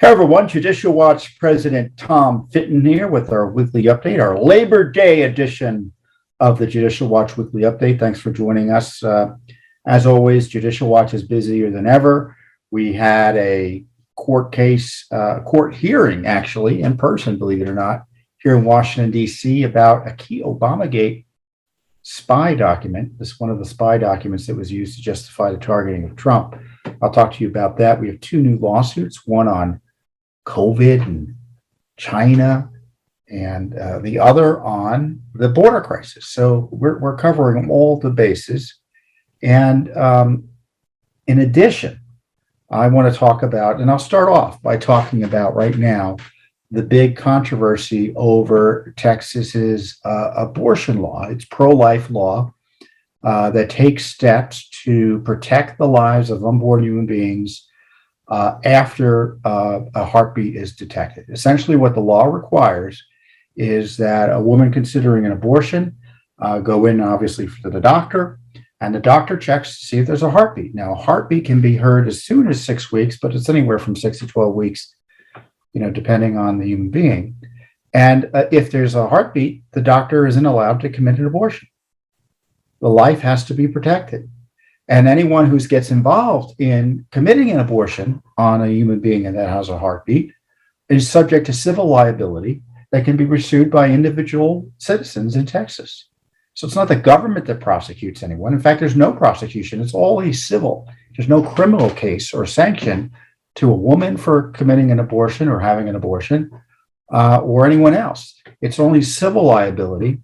Hey everyone, Judicial Watch President Tom Fitton here with our weekly update, our Labor Day edition of the Judicial Watch Weekly Update. Thanks for joining us. As always, Judicial Watch is busier than ever. We had a court hearing, actually, in person, believe it or not, here in Washington, D.C. about a key Obamagate spy document. This is one of the spy documents that was used to justify the targeting of Trump. I'll talk to you about that. We have two new lawsuits, one on COVID and China, and the other on the border crisis. So we're covering all the bases. And in addition, I want to talk about, and I'll start off by talking about right now, the big controversy over Texas's abortion law. It's pro-life law that takes steps to protect the lives of unborn human beings after a heartbeat is detected. Essentially, what the law requires is that a woman considering an abortion go in, obviously, to the doctor, and the doctor checks to see if there's a heartbeat. Now, a heartbeat can be heard as soon as 6 weeks, but it's anywhere from 6 to 12 weeks, depending on the human being. And if there's a heartbeat, the doctor isn't allowed to commit an abortion. The life has to be protected. And anyone who gets involved in committing an abortion on a human being that has a heartbeat is subject to civil liability that can be pursued by individual citizens in Texas. So it's not the government that prosecutes anyone. In fact, there's no prosecution. It's always civil. There's no criminal case or sanction to a woman for committing an abortion or having an abortion or anyone else. It's only civil liability.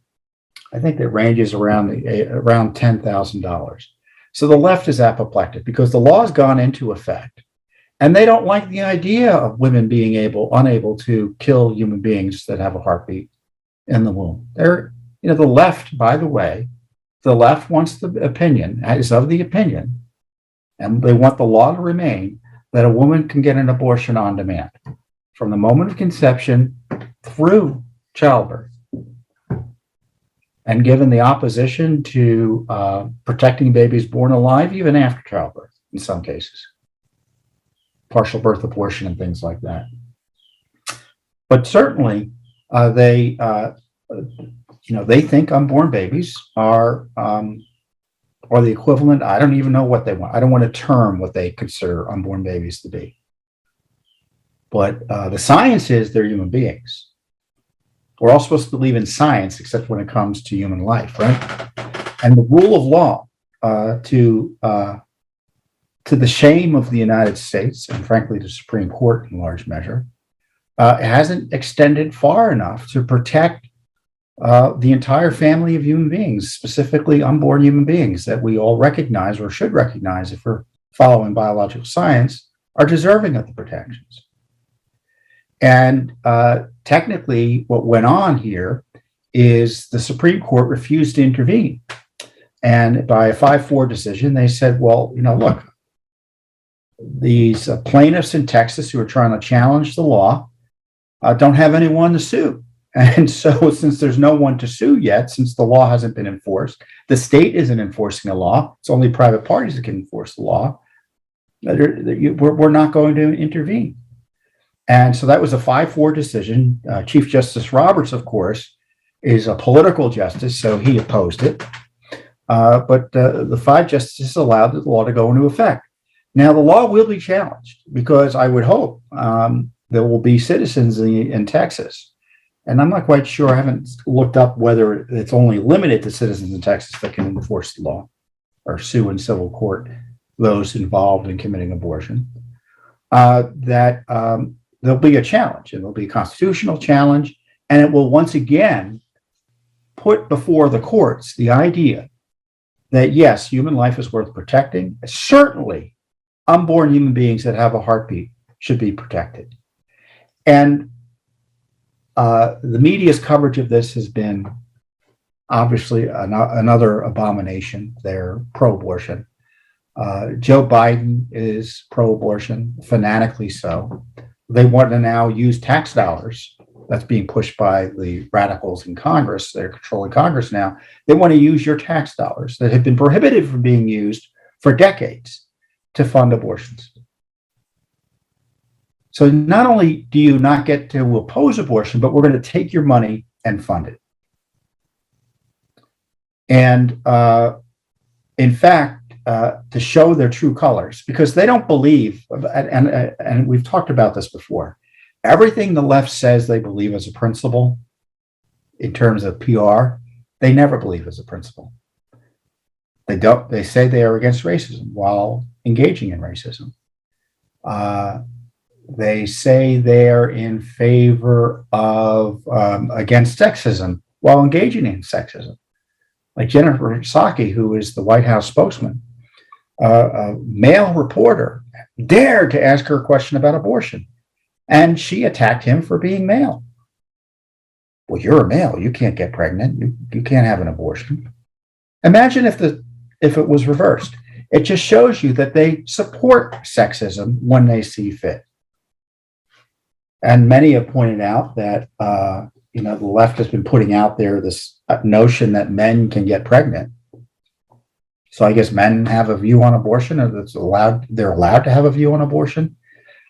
I think that ranges around $10,000. So the left is apoplectic because the law has gone into effect, and they don't like the idea of women being unable to kill human beings that have a heartbeat in the womb. The left, by the way, the left wants the opinion, is of the opinion, and they want the law to remain that a woman can get an abortion on demand from the moment of conception through childbirth. And given the opposition to protecting babies born alive, even after childbirth, in some cases, partial birth abortion and things like that. But certainly, they think unborn babies are the equivalent. I don't even know what they want. I don't want to term what they consider unborn babies to be. But the science is they're human beings. We're all supposed to believe in science, except when it comes to human life, right? And the rule of law, to the shame of the United States, and frankly, the Supreme Court in large measure, hasn't extended far enough to protect the entire family of human beings, specifically unborn human beings that we all recognize or should recognize if we're following biological science, are deserving of the protections. And technically, what went on here is the Supreme Court refused to intervene. And by a 5-4 decision, they said, well, look, these plaintiffs in Texas who are trying to challenge the law don't have anyone to sue. And so since there's no one to sue yet, since the law hasn't been enforced, the state isn't enforcing the law. It's only private parties that can enforce the law. We're not going to intervene. And so that was a 5-4 decision. Chief Justice Roberts, of course, is a political justice, so he opposed it. But the 5 justices allowed the law to go into effect. Now, the law will be challenged because I would hope there will be citizens in Texas. And I'm not quite sure. I haven't looked up whether it's only limited to citizens in Texas that can enforce the law or sue in civil court those involved in committing abortion. There'll be a challenge, and there'll be a constitutional challenge, and it will once again put before the courts the idea that, yes, human life is worth protecting. Certainly, unborn human beings that have a heartbeat should be protected. And the media's coverage of this has been obviously another abomination. They're pro-abortion. Joe Biden is pro-abortion, fanatically so. They want to now use tax dollars. That's being pushed by the radicals in Congress. They're controlling Congress now. They want to use your tax dollars that have been prohibited from being used for decades to fund abortions. So not only do you not get to oppose abortion, but we're going to take your money and fund it. And in fact, to show their true colors, because they don't believe, and we've talked about this before, everything the left says they believe as a principle in terms of PR, they never believe as a principle. They say they are against racism while engaging in racism. They say they're in favor of against sexism while engaging in sexism. Like Jennifer Psaki, who is the White House spokesman, a male reporter dared to ask her a question about abortion, and she attacked him for being male. Well, you're a male. You can't get pregnant. You can't have an abortion. Imagine if it was reversed. It just shows you that they support sexism when they see fit. And many have pointed out that the left has been putting out there this notion that men can get pregnant. So I guess men have a view on abortion, or they're allowed to have a view on abortion.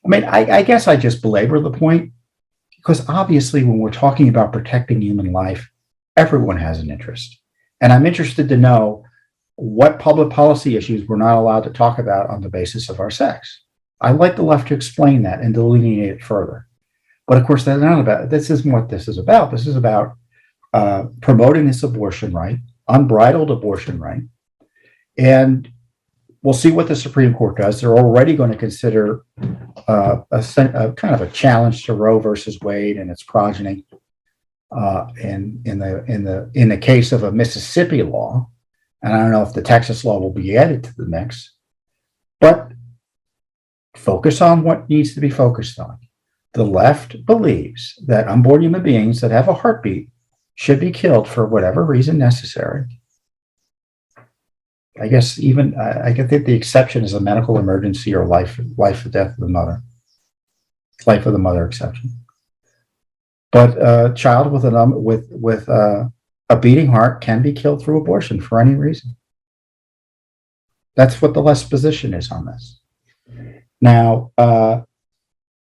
I mean, I guess I just belabor the point, because obviously when we're talking about protecting human life, everyone has an interest. And I'm interested to know what public policy issues we're not allowed to talk about on the basis of our sex. I'd like the left to explain that and delineate it further. But of course, that's not about, this isn't what this is about. This is about promoting this abortion right, unbridled abortion right. And we'll see what the Supreme Court does. They're already going to consider a kind of a challenge to Roe versus Wade and its progeny in the case of a Mississippi law. And I don't know if the Texas law will be added to the mix, but focus on what needs to be focused on. The left believes that unborn human beings that have a heartbeat should be killed for whatever reason necessary. I guess even I think the exception is a medical emergency or life or death of the mother. Life of the mother exception. But a child with a beating heart can be killed through abortion for any reason. That's what the left's position is on this. Now,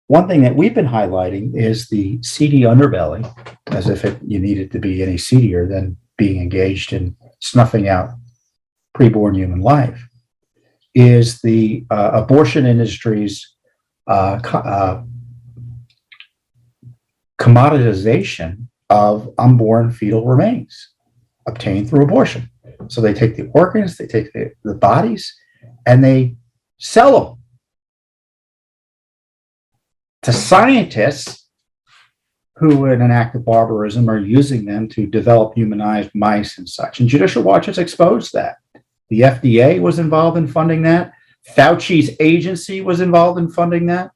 one thing that we've been highlighting is the seedy underbelly, as if you needed to be any seedier than being engaged in snuffing out preborn human life, is the abortion industry's commoditization of unborn fetal remains obtained through abortion. So they take the organs, they take the bodies, and they sell them to scientists who, in an act of barbarism, are using them to develop humanized mice and such. And Judicial Watch has exposed that. The FDA was involved in funding that. Fauci's agency was involved in funding that.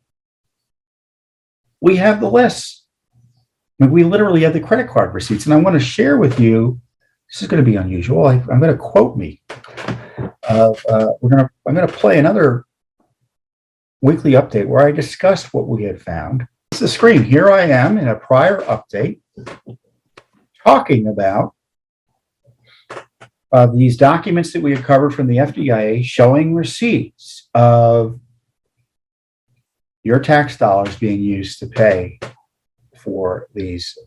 We have the lists. I mean, we literally have the credit card receipts. And I want to share with you, this is going to be unusual. I'm going to quote me. I'm going to play another weekly update where I discussed what we had found. It's the screen. Here I am in a prior update talking about these documents that we had covered from the FDA showing receipts of your tax dollars being used to pay for these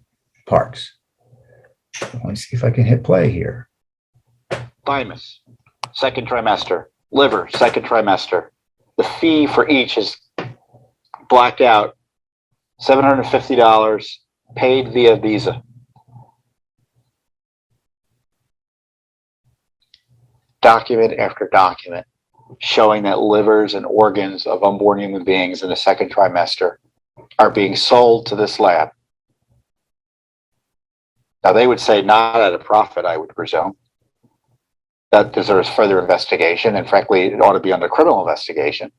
parts. Let me see if I can hit play here. Thymus, second trimester. Liver, second trimester. The fee for each is blacked out, $750 paid via Visa. Document after document showing that livers and organs of unborn human beings in the second trimester are being sold to this lab. Now, they would say not at a profit, I would presume. That deserves further investigation, and frankly, it ought to be under criminal investigation.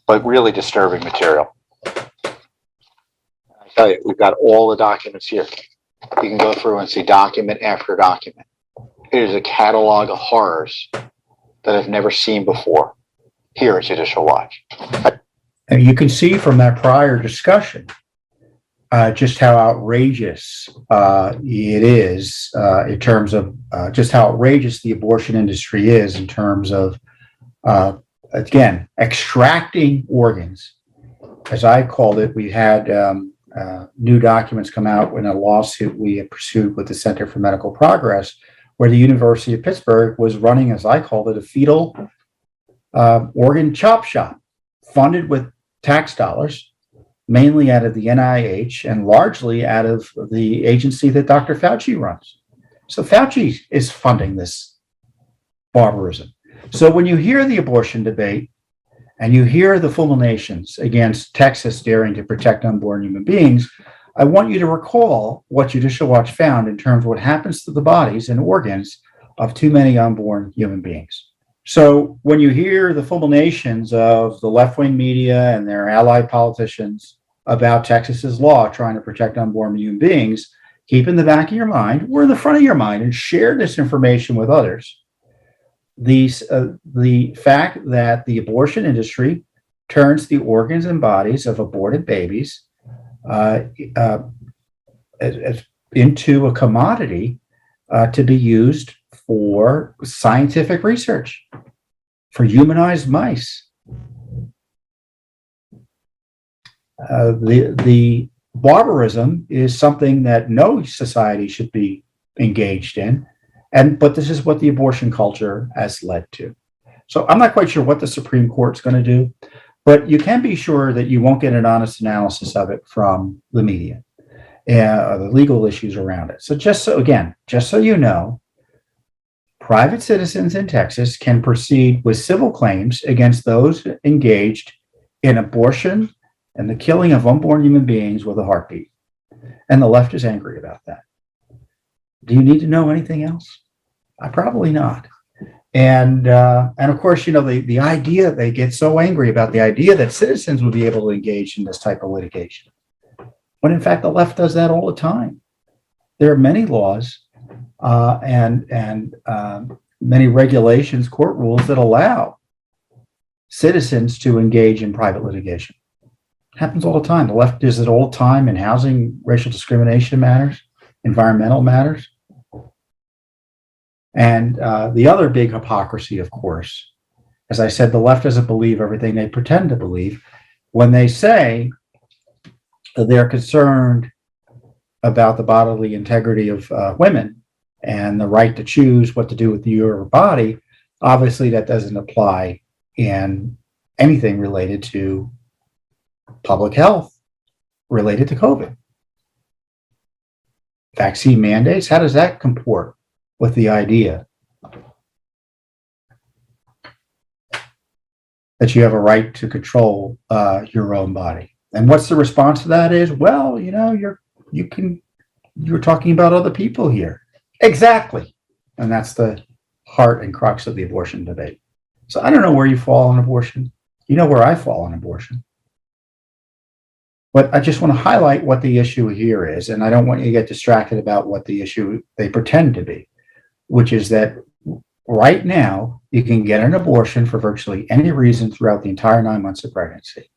But really disturbing material. I tell you, we've got all the documents here. You can go through and see document after document. It is a catalog of horrors that I've never seen before here at Judicial Watch. And you can see from that prior discussion just how outrageous it is in terms of just how outrageous the abortion industry is in terms of, again, extracting organs as I called it, we had new documents come out in a lawsuit we had pursued with the Center for Medical Progress, where the University of Pittsburgh was running, as I called it, a fetal organ chop shop, funded with tax dollars, mainly out of the NIH and largely out of the agency that Dr. Fauci runs. So Fauci is funding this barbarism. So when you hear the abortion debate and you hear the fulminations against Texas daring to protect unborn human beings, I want you to recall what Judicial Watch found in terms of what happens to the bodies and organs of too many unborn human beings. So when you hear the fulminations of the left-wing media and their allied politicians about Texas's law trying to protect unborn human beings, keep in the back of your mind or in the front of your mind and share this information with others. The fact that the abortion industry turns the organs and bodies of aborted babies into a commodity to be used for scientific research, for humanized mice. The barbarism is something that no society should be engaged in, but this is what the abortion culture has led to. So I'm not quite sure what the Supreme Court's going to do, but you can be sure that you won't get an honest analysis of it from the media, or the legal issues around it. So just so you know, private citizens in Texas can proceed with civil claims against those engaged in abortion and the killing of unborn human beings with a heartbeat. And the left is angry about that. Do you need to know anything else? Probably not. And of course, the idea, they get so angry about the idea that citizens would be able to engage in this type of litigation, when in fact the left does that all the time. There are many laws and many regulations, court rules that allow citizens to engage in private litigation. It happens all the time. The left does it all the time in housing, racial discrimination matters, environmental matters. And the other big hypocrisy, of course, as I said, the left doesn't believe everything they pretend to believe. When they say that they're concerned about the bodily integrity of women and the right to choose what to do with your body, obviously that doesn't apply in anything related to public health, related to COVID. Vaccine mandates, how does that comport with the idea that you have a right to control your own body? And what's the response to that is, well, you're talking about other people here. Exactly. And that's the heart and crux of the abortion debate. So I don't know where you fall on abortion. You know where I fall on abortion. But I just want to highlight what the issue here is, and I don't want you to get distracted about what the issue they pretend to be, which is that right now you can get an abortion for virtually any reason throughout the entire 9 months of pregnancy.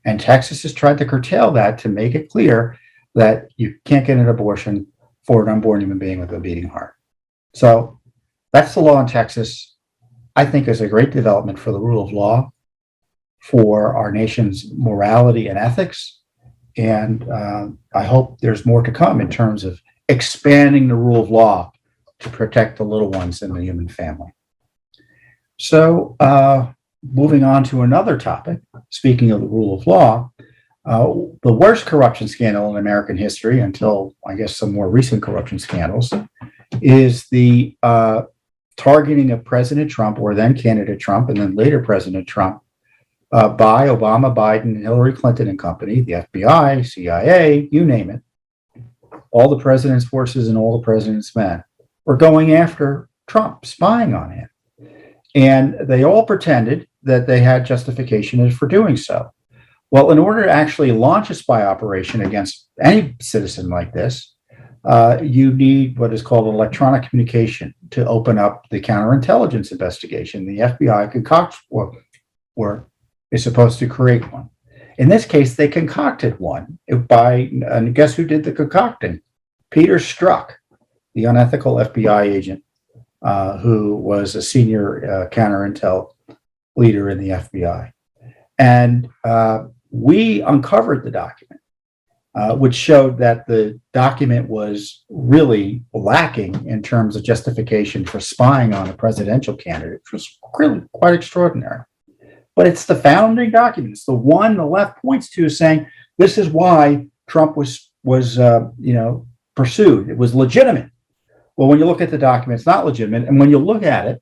And Texas has tried to curtail that to make it clear that you can't get an abortion for an unborn human being with a beating heart. So that's the law in Texas. I think is a great development for the rule of law, for our nation's morality and ethics. And I hope there's more to come in terms of expanding the rule of law to protect the little ones in the human family. So moving on to another topic, speaking of the rule of law, the worst corruption scandal in American history, until I guess some more recent corruption scandals, is the targeting of President Trump, or then candidate Trump, and then later President Trump, by Obama, Biden, Hillary Clinton and company, the FBI, CIA, you name it. All the president's forces and all the president's men were going after Trump, spying on him. And they all pretended that they had justification for doing so. Well, in order to actually launch a spy operation against any citizen like this, you need what is called electronic communication to open up the counterintelligence investigation. The FBI concocts or is supposed to create one. In this case, they concocted one and guess who did the concocting? Peter Strzok, the unethical FBI agent who was a senior counterintel leader in the FBI. And We uncovered the document, which showed that the document was really lacking in terms of justification for spying on a presidential candidate, which was really quite extraordinary. But it's the founding document. It's the one the left points to, saying this is why Trump was pursued. It was legitimate. Well, when you look at the document, it's not legitimate. And when you look at it,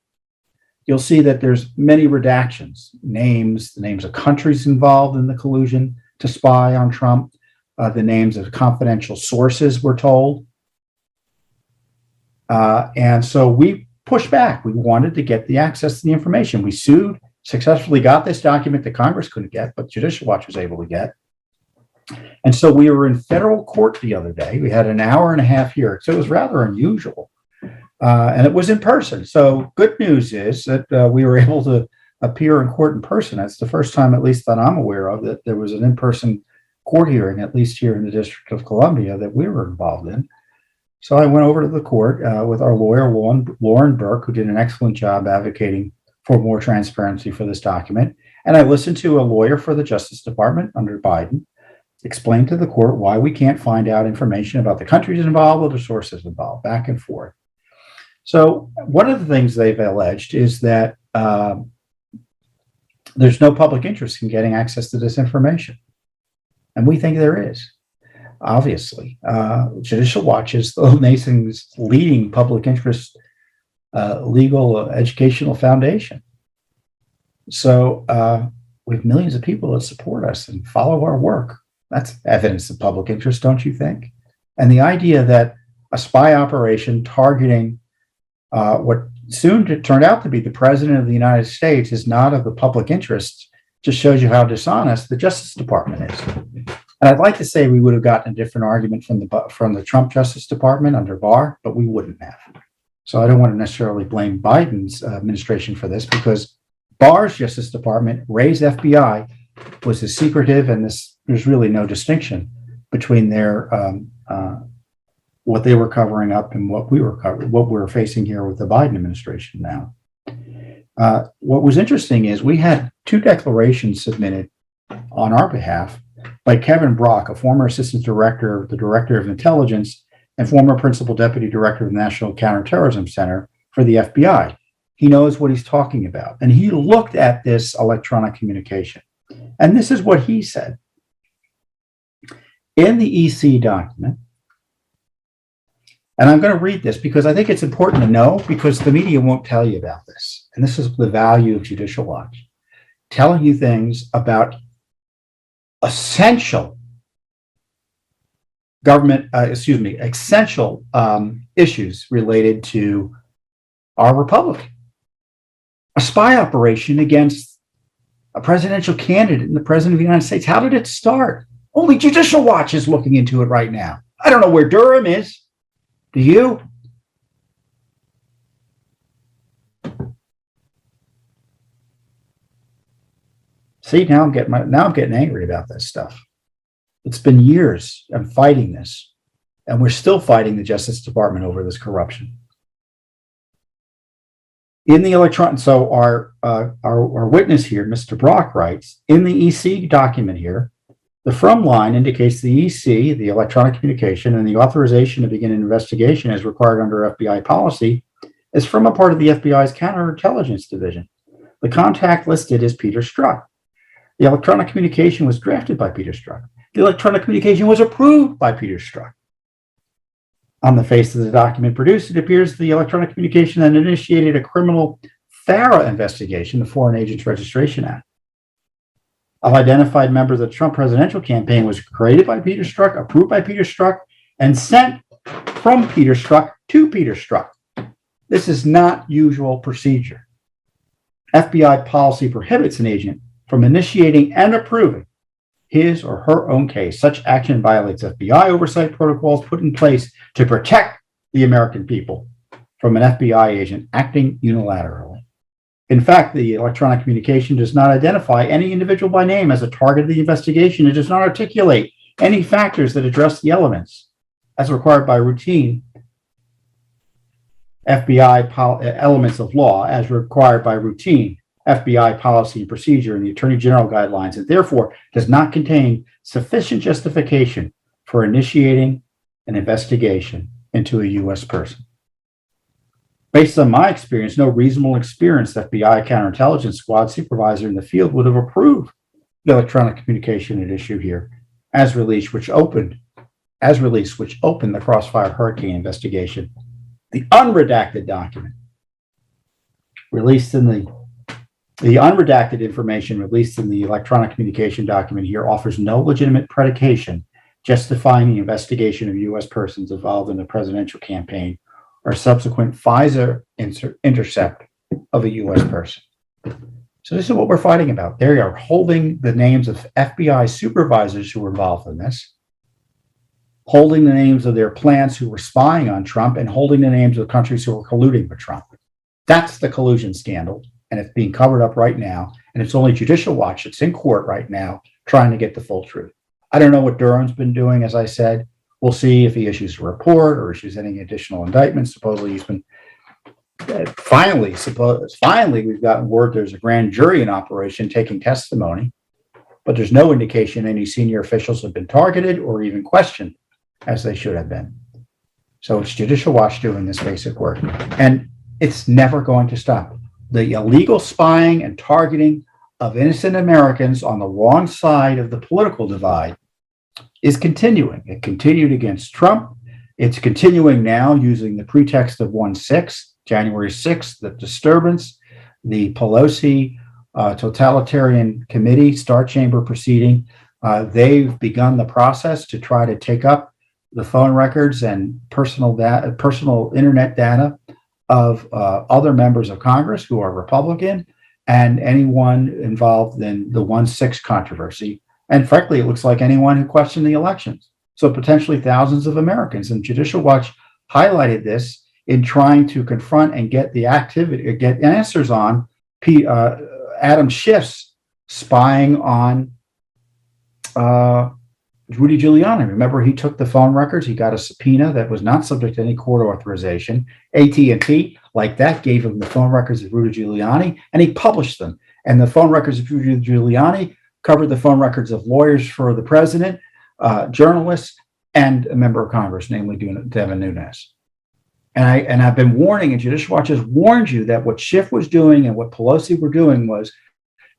you'll see that there's many redactions, the names of countries involved in the collusion to spy on Trump, the names of confidential sources, we're told. And so we pushed back. We wanted to get the access to the information. We sued, successfully got this document that Congress couldn't get, but Judicial Watch was able to get. And so we were in federal court the other day. We had an hour and a half hearing, so it was rather unusual. And it was in person. So good news is that we were able to appear in court in person. That's the first time, at least that I'm aware of, that there was an in-person court hearing, at least here in the District of Columbia, that we were involved in. So I went over to the court with our lawyer, Lauren Burke, who did an excellent job advocating for more transparency for this document. And I listened to a lawyer for the Justice Department under Biden explain to the court why we can't find out information about the countries involved or the sources involved, back and forth. So one of the things they've alleged is that there's no public interest in getting access to this information. And we think there is, obviously. Judicial Watch is the nation's leading public interest legal educational foundation. So we have millions of people that support us and follow our work. That's evidence of public interest, don't you think? And the idea that a spy operation targeting what soon turned out to be the president of the United States is not of the public interest just shows you how dishonest the Justice Department is. And I'd like to say we would have gotten a different argument from the Trump Justice Department under Barr, but we wouldn't have. So I don't want to necessarily blame Biden's administration for this, because Barr's Justice Department, Wray's FBI, was as secretive, and there's really no distinction between their what they were covering up and what we're facing here with the Biden administration now. What was interesting is we had two declarations submitted on our behalf by Kevin Brock, a former assistant director of the Director of Intelligence and former principal deputy director of the National Counterterrorism Center for the FBI. He knows what he's talking about. And he looked at this electronic communication. And this is what he said. In the EC document, and I'm going to read this because I think it's important to know, because the media won't tell you about this. And this is the value of Judicial Watch, telling you things about essential essential issues related to our republic. A spy operation against a presidential candidate and the president of the United States. How did it start? Only Judicial Watch is looking into it right now. I don't know where Durham is. Do you? See, now I'm getting angry about this stuff. It's been years of fighting this, and we're still fighting the Justice Department over this corruption. In the so our witness here, Mr. Brock, writes, in the EC document here, the from line indicates the EC, the electronic communication, and the authorization to begin an investigation as required under FBI policy is from a part of the FBI's counterintelligence division. The contact listed is Peter Strzok. The electronic communication was drafted by Peter Strzok. The electronic communication was approved by Peter Strzok. On the face of the document produced, it appears the electronic communication then initiated a criminal FARA investigation, the Foreign Agents Registration Act. An identified member of the Trump presidential campaign was created by Peter Strzok, approved by Peter Strzok, and sent from Peter Strzok to Peter Strzok. This is not usual procedure. FBI policy prohibits an agent from initiating and approving his or her own case. Such action violates FBI oversight protocols put in place to protect the American people from an FBI agent acting unilaterally. In fact, the electronic communication does not identify any individual by name as a target of the investigation. It does not articulate any factors that address the elements as required by routine FBI elements of law as required by routine FBI policy and procedure and the Attorney General guidelines, and therefore does not contain sufficient justification for initiating an investigation into a U.S. person. Based on my experience, no reasonable experienced FBI counterintelligence squad supervisor in the field would have approved the electronic communication at issue here as released, which opened the Crossfire Hurricane investigation. The unredacted document released in the unredacted information released in the electronic communication document here offers no legitimate predication justifying the investigation of U.S. persons involved in the presidential campaign or subsequent FISA intercept of a U.S. person. So this is what we're fighting about. They are holding the names of FBI supervisors who were involved in this, holding the names of their plants who were spying on Trump, and holding the names of the countries who were colluding with Trump. That's the collusion scandal, and it's being covered up right now, and it's only Judicial Watch that's in court right now trying to get the full truth. I don't know what Durham's been doing, as I said. We'll see if he issues a report or issues any additional indictments. Supposedly he's been finally we've gotten word there's a grand jury in operation taking testimony, but there's no indication any senior officials have been targeted or even questioned as they should have been. So it's Judicial Watch doing this basic work, and it's never going to stop. The illegal spying and targeting of innocent Americans on the wrong side of the political divide is continuing. It continued against Trump. It's continuing now using the pretext of January 6th, the disturbance, the Pelosi totalitarian committee, Star Chamber proceeding. They've begun the process to try to take up the phone records and personal internet data of other members of Congress who are Republican and anyone involved in the 1-6 controversy. And frankly, it looks like anyone who questioned the elections. So potentially thousands of Americans. And Judicial Watch highlighted this in trying to confront and get answers on Adam Schiff's spying on Rudy Giuliani. Remember, he took the phone records. He got a subpoena that was not subject to any court authorization. AT&T, like that, gave him the phone records of Rudy Giuliani, and he published them. And the phone records of Rudy Giuliani covered the phone records of lawyers for the president, journalists, and a member of Congress, namely Devin Nunes. And I've been warning, and Judicial Watch has warned you that what Schiff was doing and what Pelosi were doing was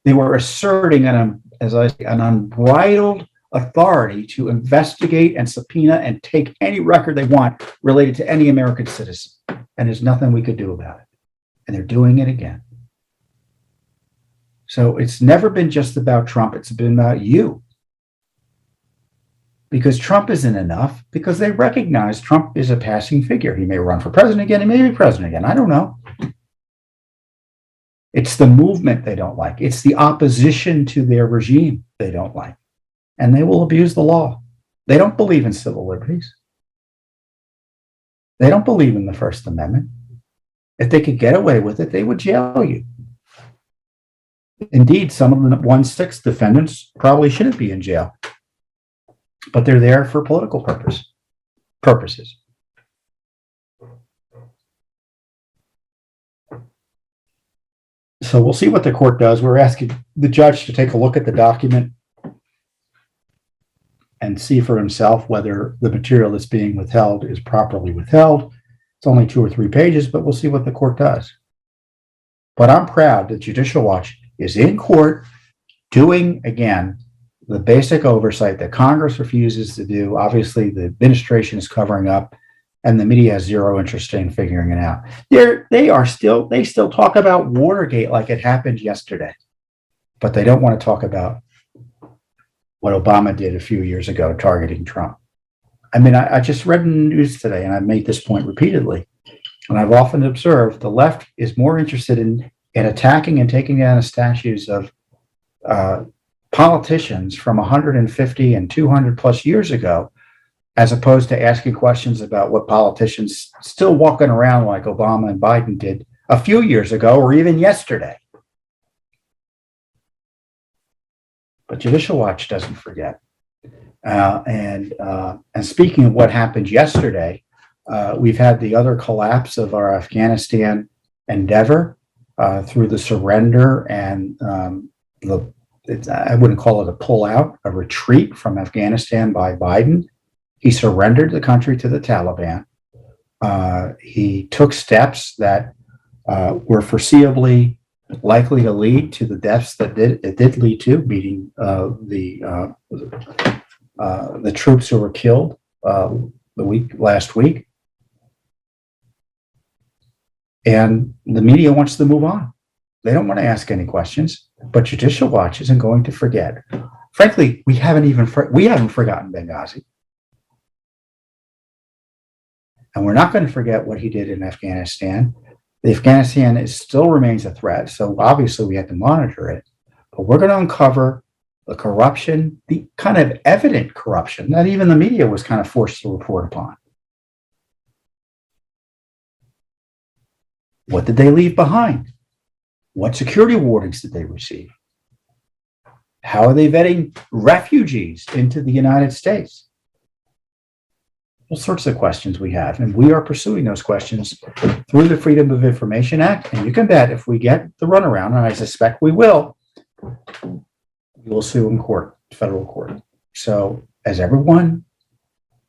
they were asserting an unbridled authority to investigate and subpoena and take any record they want related to any American citizen. And there's nothing we could do about it. And they're doing it again. So it's never been just about Trump. It's been about you. Because Trump isn't enough, because they recognize Trump is a passing figure. He may run for president again. He may be president again. I don't know. It's the movement they don't like. It's the opposition to their regime they don't like. And they will abuse the law. They don't believe in civil liberties. They don't believe in the First Amendment. If they could get away with it, they would jail you. Indeed, some of the 1-6 defendants probably shouldn't be in jail, but they're there for political purposes. So we'll see what the court does. We're asking the judge to take a look at the document and see for himself whether the material that's being withheld is properly withheld. It's only 2 or 3 pages, but we'll see what the court does. But I'm proud that Judicial Watch is in court doing, again, the basic oversight that Congress refuses to do. Obviously, the administration is covering up, and the media has zero interest in figuring it out. They still talk about Watergate like it happened yesterday, but they don't want to talk about what Obama did a few years ago targeting Trump. I mean, I just read in the news today, and I've made this point repeatedly, and I've often observed the left is more interested in attacking and taking down the statues of politicians from 150 and 200 plus years ago, as opposed to asking questions about what politicians still walking around like Obama and Biden did a few years ago or even yesterday. But Judicial Watch doesn't forget. And speaking of what happened yesterday, we've had the other collapse of our Afghanistan endeavor. through the surrender and I wouldn't call it a pullout, a retreat from Afghanistan by Biden. He surrendered the country to the Taliban. He took steps that were foreseeably likely to lead to the deaths that it did lead to, meeting the troops who were killed last week. And the media wants to move on. They don't want to ask any questions, but Judicial Watch isn't going to forget. Frankly, we haven't forgotten Benghazi. And we're not going to forget what he did in Afghanistan. Afghanistan still remains a threat, so obviously we have to monitor it. But we're going to uncover the corruption, the kind of evident corruption that even the media was kind of forced to report upon. What did they leave behind? What security warnings did they receive? How are they vetting refugees into the United States? All sorts of questions we have, and we are pursuing those questions through the Freedom of Information Act. And you can bet if we get the runaround, and I suspect we will sue in court, federal court. So as everyone,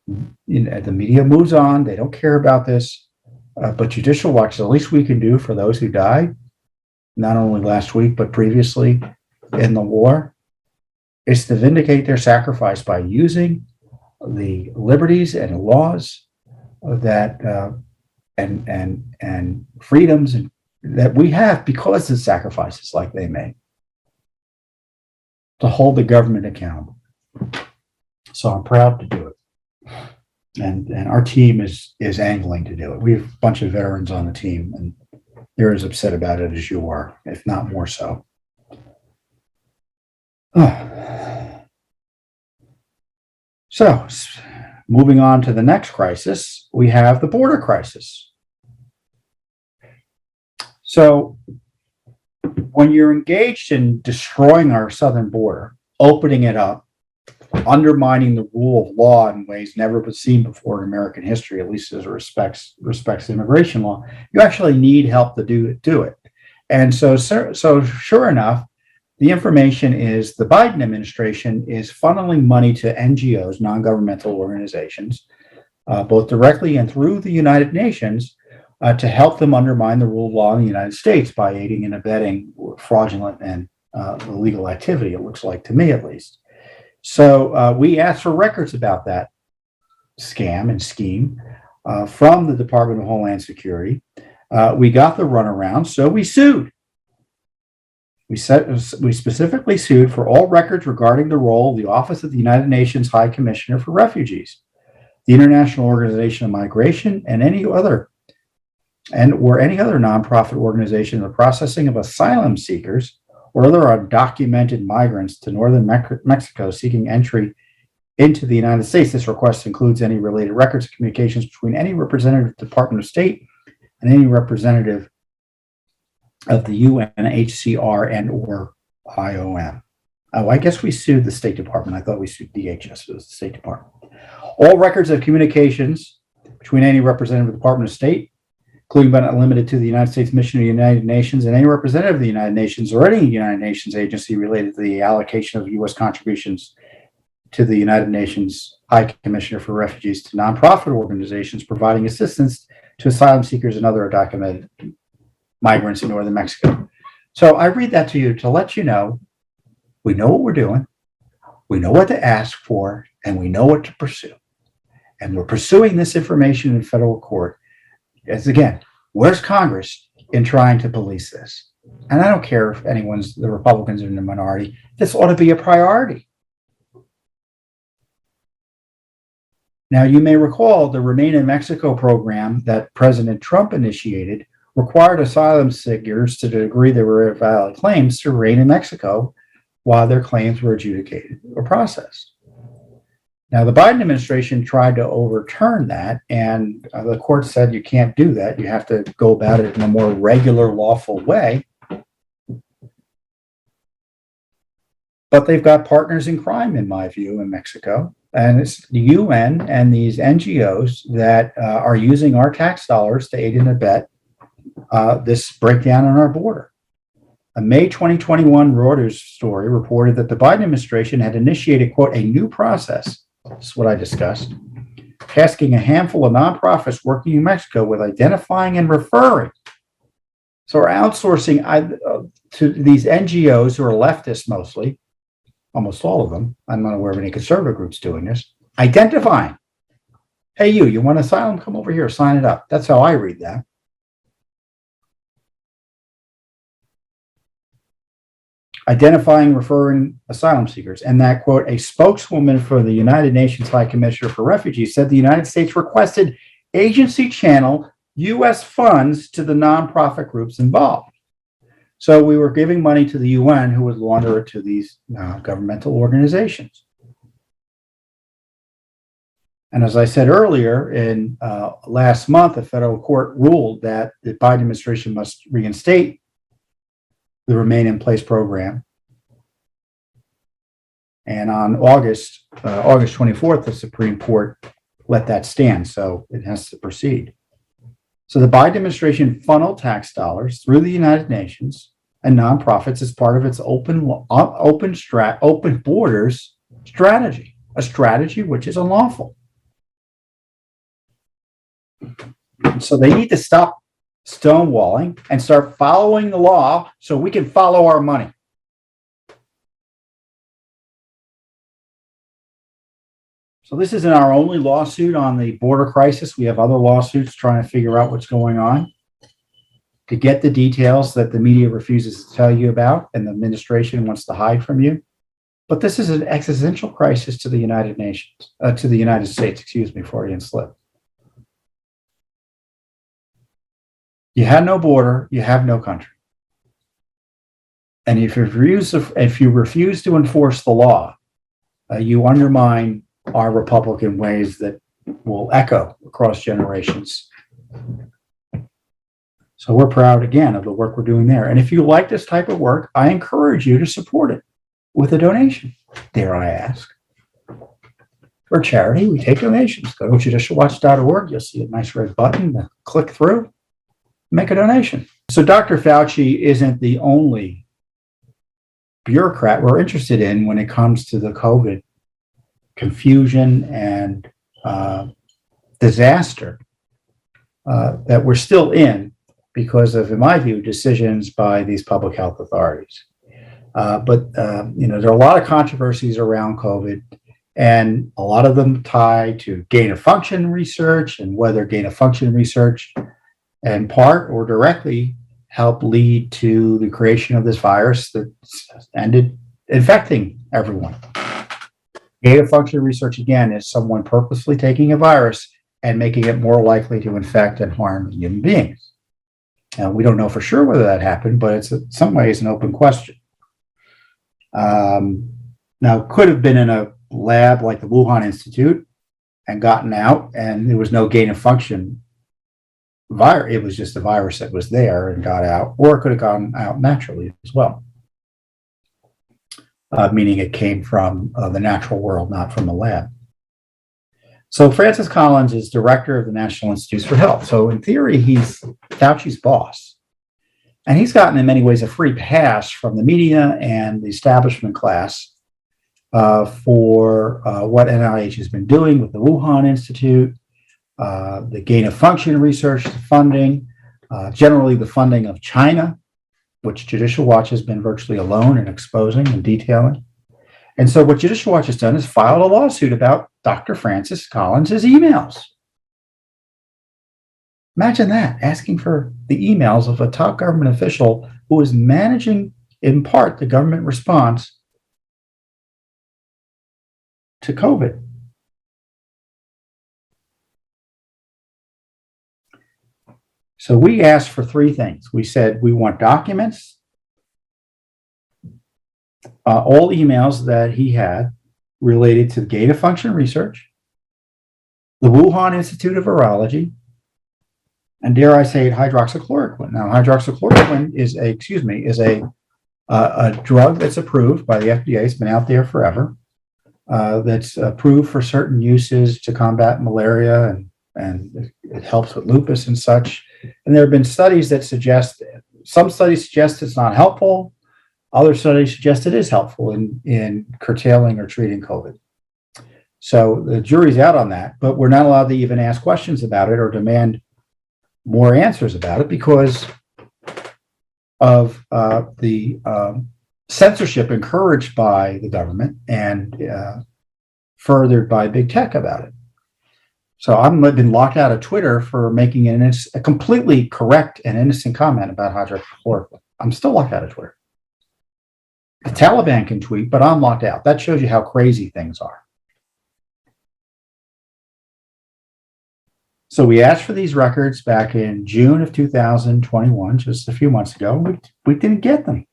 the media moves on, they don't care about this. But Judicial Watch, the least we can do for those who died, not only last week, but previously in the war, is to vindicate their sacrifice by using the liberties and laws that and freedoms that we have because of sacrifices like they made, to hold the government accountable. So I'm proud to do it. And our team is angling to do it. We have a bunch of veterans on the team, and they're as upset about it as you are, if not more so. So, moving on to the next crisis, we have the border crisis. So, when you're engaged in destroying our southern border, opening it up, undermining the rule of law in ways never seen before in American history, at least as it respects immigration law, you actually need help to do it. And so sure enough, the information is the Biden administration is funneling money to NGOs, non-governmental organizations, both directly and through the United Nations, to help them undermine the rule of law in the United States by aiding and abetting fraudulent and illegal activity, it looks like to me at least. So we asked for records about that scam and scheme from the Department of Homeland Security. We got the runaround, so we sued. We specifically sued for all records regarding the role of the Office of the United Nations High Commissioner for Refugees, the International Organization of Migration, and any other nonprofit organization in the processing of asylum seekers or other undocumented migrants to northern Mexico seeking entry into the United States. This request includes any related records of communications between any representative of the Department of State and any representative of the UNHCR and or IOM. Oh, I guess we sued the State Department. I thought we sued DHS. It was the State Department. All records of communications between any representative of the Department of State, including but not limited to the United States Mission to the United Nations and any representative of the United Nations or any United Nations agency related to the allocation of U.S. contributions to the United Nations High Commissioner for Refugees to nonprofit organizations providing assistance to asylum seekers and other undocumented migrants in northern Mexico. So I read that to you to let you know we know what we're doing, we know what to ask for, and we know what to pursue. And we're pursuing this information in federal court. As again, where's Congress in trying to police this? And I don't care if the Republicans are in the minority, this ought to be a priority. Now, you may recall the Remain in Mexico program that President Trump initiated required asylum seekers, to the degree there were valid claims, to remain in Mexico while their claims were adjudicated or processed. Now, the Biden administration tried to overturn that, and the court said you can't do that. You have to go about it in a more regular, lawful way. But they've got partners in crime, in my view, in Mexico. And it's the UN and these NGOs that are using our tax dollars to aid and abet this breakdown on our border. A May 2021 Reuters story reported that the Biden administration had initiated, quote, a new process. This is what I discussed, tasking a handful of nonprofits working in Mexico with identifying and referring. So we're outsourcing to these NGOs who are leftists mostly, almost all of them. I'm not aware of any conservative groups doing this. Identifying. Hey, you want asylum? Come over here, sign it up. That's how I read that. Identifying, referring asylum seekers, and that, quote, a spokeswoman for the United Nations High Commissioner for Refugees said the United States requested agency channel U.S. funds to the nonprofit groups involved. So we were giving money to the UN, who would launder it to these governmental organizations. And as I said earlier, in last month, a federal court ruled that the Biden administration must reinstate the Remain in Place program. And on August 24th, the Supreme Court let that stand, so it has to proceed. So the Biden administration funneled tax dollars through the United Nations and nonprofits as part of its open borders strategy, a strategy which is unlawful. So they need to stop stonewalling and start following the law so we can follow our money. So this isn't our only lawsuit on the border crisis. We have other lawsuits trying to figure out what's going on, to get the details that the media refuses to tell you about and the administration wants to hide from you. But this is an existential crisis to the United States, Freudian slip. You had no border, you have no country. And if you refuse to enforce the law, you undermine our Republican ways that will echo across generations. So we're proud, again, of the work we're doing there. And if you like this type of work, I encourage you to support it with a donation, dare I ask. For charity, we take donations. Go to judicialwatch.org. You'll see a nice red button to click through. Make a donation. So Dr. Fauci isn't the only bureaucrat we're interested in when it comes to the COVID confusion and disaster that we're still in because of, in my view, decisions by these public health authorities. But there are a lot of controversies around COVID, and a lot of them tie to gain of function research and whether gain of function research in part or directly help lead to the creation of this virus that ended infecting everyone. Gain of function research, again, is someone purposely taking a virus and making it more likely to infect and harm human beings. Now, we don't know for sure whether that happened, but it's in some ways an open question. Now, could have been in a lab like the Wuhan Institute and gotten out, and there was no gain of function virus. It was just a virus that was there and got out, or it could have gone out naturally as well. Meaning it came from the natural world, not from the lab. So Francis Collins is director of the National Institutes for Health. So in theory, he's Fauci's boss. And he's gotten in many ways a free pass from the media and the establishment class for what NIH has been doing with the Wuhan Institute, the gain of function research funding, generally the funding of China, which Judicial Watch has been virtually alone in exposing and detailing. And so what Judicial Watch has done is filed a lawsuit about Dr. Francis Collins' emails. Imagine that, asking for the emails of a top government official who is managing, in part, the government response to COVID. So we asked for three things. We said we want documents, all emails that he had related to gain of function research, the Wuhan Institute of Virology, and dare I say it, hydroxychloroquine. Now, hydroxychloroquine is a drug that's approved by the FDA. It's been out there forever. That's approved for certain uses to combat malaria, and it helps with lupus and such. And there have been studies that suggest, some studies suggest it's not helpful. Other studies suggest it is helpful in curtailing or treating COVID. So the jury's out on that, but we're not allowed to even ask questions about it or demand more answers about it because of the censorship encouraged by the government and furthered by big tech about it. So I've been locked out of Twitter for making a completely correct and innocent comment about hydroxychloroquine. I'm still locked out of Twitter. The Taliban can tweet, but I'm locked out. That shows you how crazy things are. So we asked for these records back in June of 2021, just a few months ago. We didn't get them.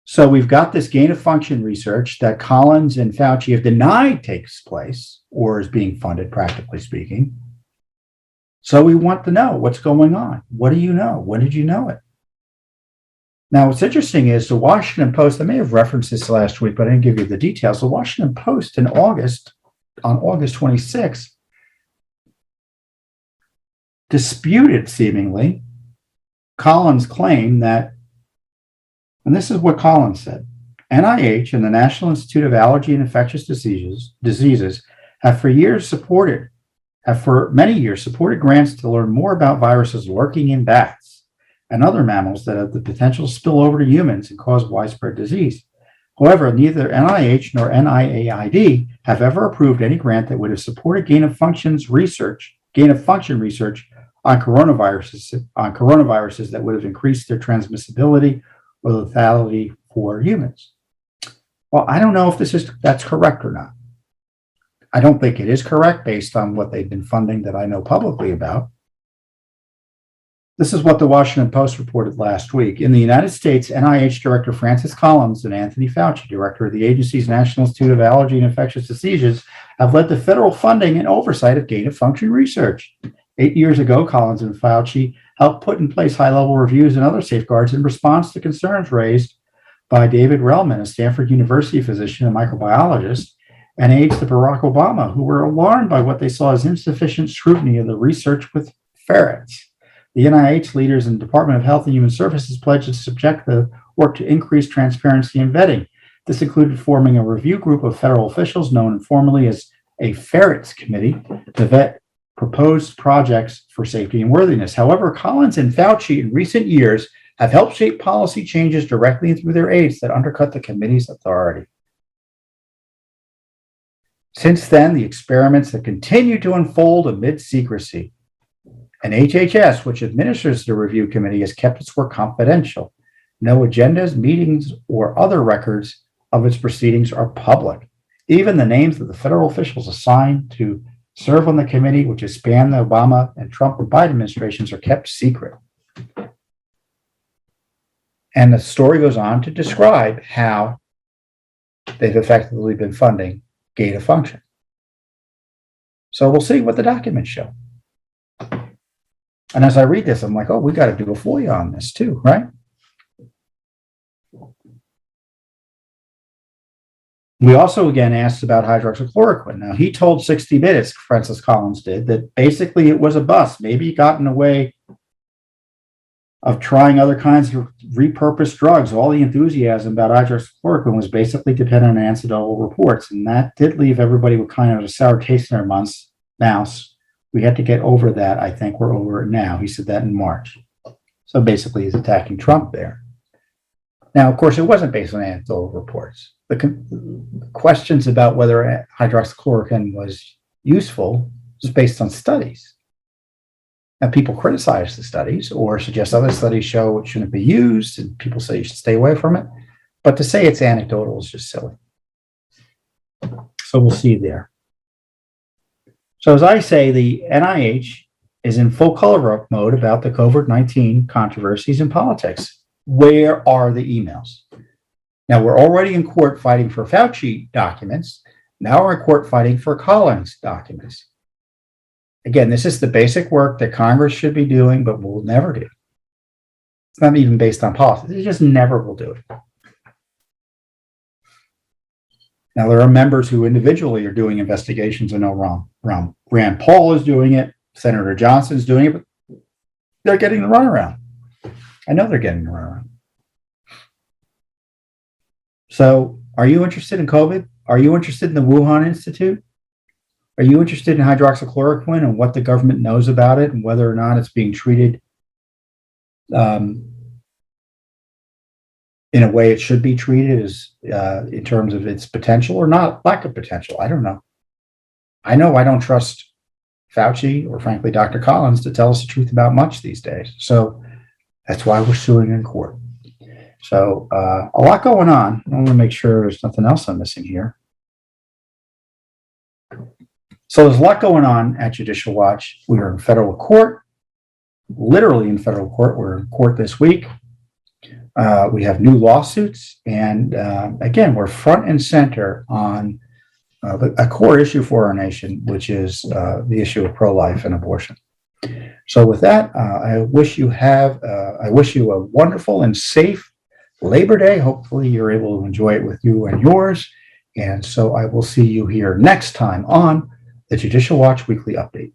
So we've got this gain of function research that Collins and Fauci have denied takes place or is being funded, practically speaking. So we want to know what's going on. What do you know? When did you know it? Now, what's interesting is the Washington Post, I may have referenced this last week, but I didn't give you the details. The Washington Post on August 26th, disputed seemingly Collins' claim that, and this is what Collins said, NIH and the National Institute of Allergy and Infectious Diseases have for many years supported grants to learn more about viruses lurking in bats and other mammals that have the potential to spill over to humans and cause widespread disease. However, neither NIH nor NIAID have ever approved any grant that would have supported gain of function research on coronaviruses that would have increased their transmissibility or lethality for humans. Well, I don't know if that's correct or not. I don't think it is correct based on what they've been funding that I know publicly about. This is what the Washington Post reported last week. In the United States, NIH Director Francis Collins and Anthony Fauci, Director of the agency's National Institute of Allergy and Infectious Diseases, have led to federal funding and oversight of gain-of-function research. 8 years ago, Collins and Fauci helped put in place high-level reviews and other safeguards in response to concerns raised by David Relman, a Stanford University physician and microbiologist, and aides to Barack Obama, who were alarmed by what they saw as insufficient scrutiny of the research with ferrets. The NIH leaders and Department of Health and Human Services pledged to subject the work to increased transparency and vetting. This included forming a review group of federal officials known informally as a ferrets committee to vet proposed projects for safety and worthiness. However, Collins and Fauci in recent years have helped shape policy changes directly and through their aides that undercut the committee's authority. Since then, the experiments have continued to unfold amid secrecy. And HHS, which administers the review committee, has kept its work confidential. No agendas, meetings, or other records of its proceedings are public. Even the names of the federal officials assigned to serve on the committee, which has spanned the Obama and Trump and Biden administrations, are kept secret. And the story goes on to describe how they've effectively been funding gain of function. So we'll see what the documents show. And as I read this, I'm like, oh, we got to do a FOIA on this too, right? We also again asked about hydroxychloroquine. Now, he told 60 Minutes, Francis Collins did, that basically it was a bust. Maybe he got in the way of trying other kinds of repurposed drugs. All the enthusiasm about hydroxychloroquine was basically dependent on anecdotal reports. And that did leave everybody with kind of a sour taste in their mouths. We had to get over that. I think we're over it now. He said that in March. So basically, he's attacking Trump there. Now, of course, it wasn't based on anecdotal reports. The questions about whether hydroxychloroquine was useful was based on studies. And people criticize the studies or suggest other studies show it shouldn't be used, and people say you should stay away from it. But to say it's anecdotal is just silly. So we'll see there. So as I say, the NIH is in full Coverup mode about the COVID-19 controversies in politics. Where are the emails? Now, we're already in court fighting for Fauci documents. Now we're in court fighting for Collins documents. Again, this is the basic work that Congress should be doing, but will never do. It's not even based on policy. They just never will do it. Now, there are members who individually are doing investigations. I know Rand Paul is doing it. Senator Johnson is doing it, but they're getting the runaround. I know they're getting the runaround. So, are you interested in COVID? Are you interested in the Wuhan Institute? Are you interested in hydroxychloroquine and what the government knows about it and whether or not it's being treated in a way it should be treated as in terms of its potential or not lack of potential? I don't know. I know I don't trust Fauci or frankly Dr. Collins to tell us the truth about much these days. So that's why we're suing in court. So a lot going on. I want to make sure there's nothing else I'm missing here. So there's a lot going on at Judicial Watch. We are in federal court, literally in federal court. We're in court this week. We have new lawsuits. And again, we're front and center on a core issue for our nation, which is the issue of pro-life and abortion. So with that, I wish you a wonderful and safe Labor Day. Hopefully you're able to enjoy it with you and yours. And so I will see you here next time on the Judicial Watch Weekly Update.